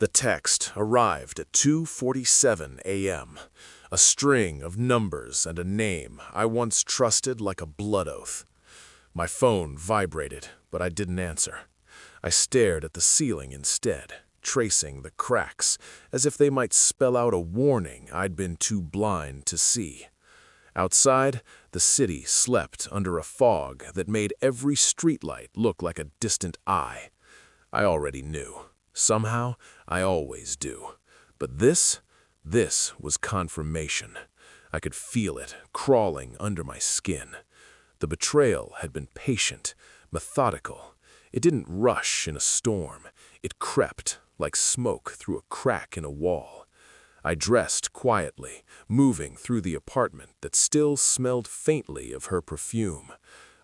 The text arrived at 2:47 a.m., a string of numbers and a name I once trusted like a blood oath. My phone vibrated, but I didn't answer. I stared at the ceiling instead, tracing the cracks as if they might spell out a warning I'd been too blind to see. Outside, the city slept under a fog that made every streetlight look like a distant eye. I already knew. Somehow, I always do. But this was confirmation. I could feel it crawling under my skin. The betrayal had been patient, methodical. It didn't rush in a storm. It crept like smoke through a crack in a wall. I dressed quietly, moving through the apartment that still smelled faintly of her perfume.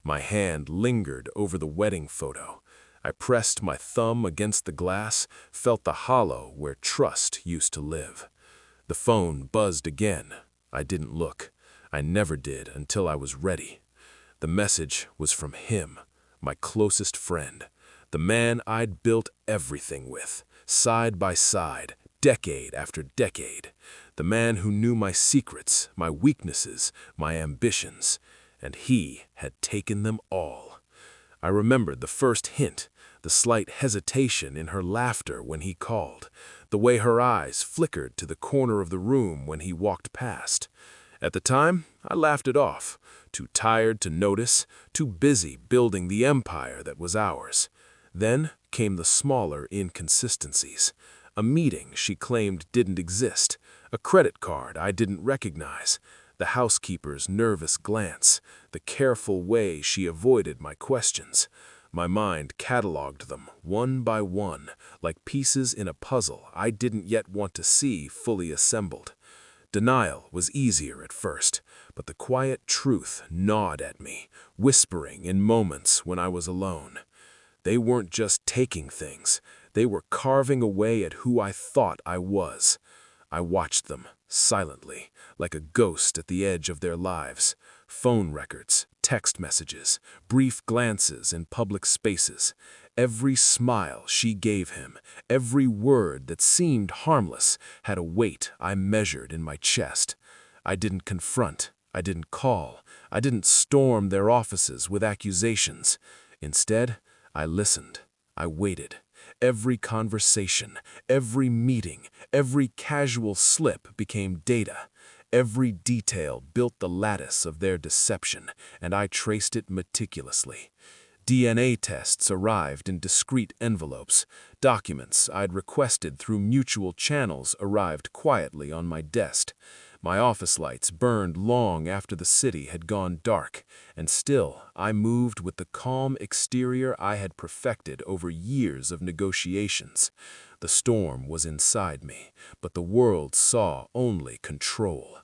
My hand lingered over the wedding photo. I pressed my thumb against the glass, felt the hollow where trust used to live. The phone buzzed again. I didn't look. I never did until I was ready. The message was from him, my closest friend, the man I'd built everything with, side by side, decade after decade, the man who knew my secrets, my weaknesses, my ambitions, and he had taken them all. I remembered the first hint, the slight hesitation in her laughter when he called, the way her eyes flickered to the corner of the room when he walked past. At the time, I laughed it off, too tired to notice, too busy building the empire that was ours. Then came the smaller inconsistencies. A meeting she claimed didn't exist, a credit card I didn't recognize, the housekeeper's nervous glance, the careful way she avoided my questions. My mind cataloged them, one by one, like pieces in a puzzle I didn't yet want to see fully assembled. Denial was easier at first, but the quiet truth gnawed at me, whispering in moments when I was alone. They weren't just taking things, they were carving away at who I thought I was. I watched them, silently, like a ghost at the edge of their lives. Phone records, text messages, brief glances in public spaces. Every smile she gave him, every word that seemed harmless, had a weight I measured in my chest. I didn't confront, I didn't call, I didn't storm their offices with accusations. Instead, I listened, I waited. Every conversation, every meeting, every casual slip became data. Every detail built the lattice of their deception, and I traced it meticulously. DNA tests arrived in discreet envelopes. Documents I'd requested through mutual channels arrived quietly on my desk. My office lights burned long after the city had gone dark, and still I moved with the calm exterior I had perfected over years of negotiations. The storm was inside me, but the world saw only control.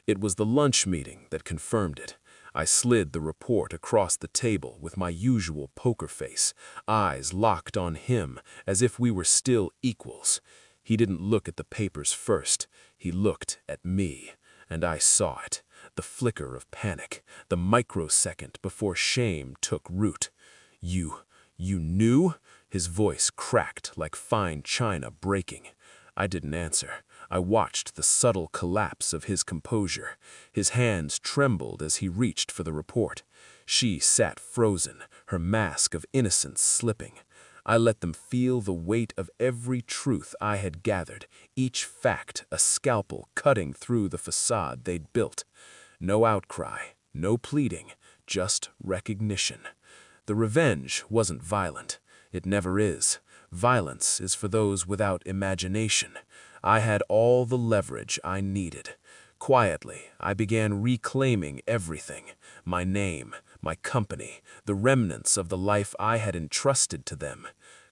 It was the lunch meeting that confirmed it. I slid the report across the table with my usual poker face, eyes locked on him as if we were still equals. He didn't look at the papers first. He looked at me, and I saw it, the flicker of panic, the microsecond before shame took root. You knew?" His voice cracked like fine china breaking. I didn't answer. I watched the subtle collapse of his composure. His hands trembled as he reached for the report. She sat frozen, her mask of innocence slipping. I let them feel the weight of every truth I had gathered, each fact a scalpel cutting through the facade they'd built. No outcry, no pleading, just recognition. The revenge wasn't violent. It never is. Violence is for those without imagination. I had all the leverage I needed. Quietly, I began reclaiming everything: my name, my company, the remnants of the life I had entrusted to them.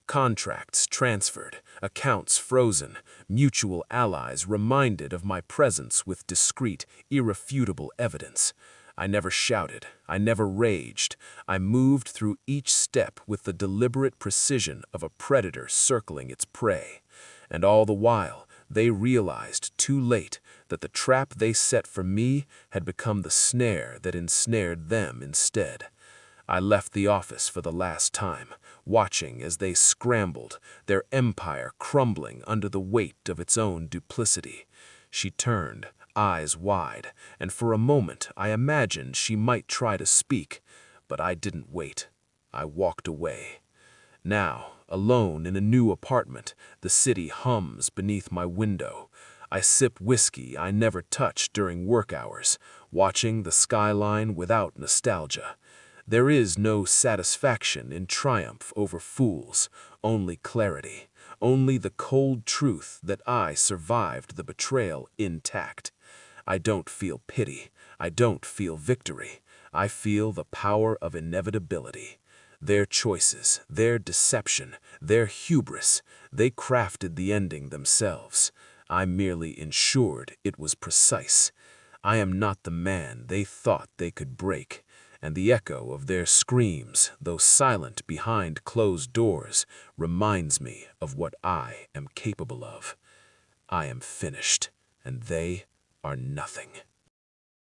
Contracts transferred, accounts frozen, mutual allies reminded of my presence with discreet, irrefutable evidence. I never shouted, I never raged. I moved through each step with the deliberate precision of a predator circling its prey. And all the while, they realized too late that the trap they set for me had become the snare that ensnared them instead. I left the office for the last time, watching as they scrambled, their empire crumbling under the weight of its own duplicity. She turned, eyes wide, and for a moment I imagined she might try to speak, but I didn't wait. I walked away. Now, alone in a new apartment, the city hums beneath my window. I sip whiskey I never touch during work hours, watching the skyline without nostalgia. There is no satisfaction in triumph over fools, only clarity, only the cold truth that I survived the betrayal intact. I don't feel pity, I don't feel victory, I feel the power of inevitability. Their choices, their deception, their hubris, they crafted the ending themselves. I merely ensured it was precise. I am not the man they thought they could break, and the echo of their screams, though silent behind closed doors, reminds me of what I am capable of. I am finished, and they are nothing.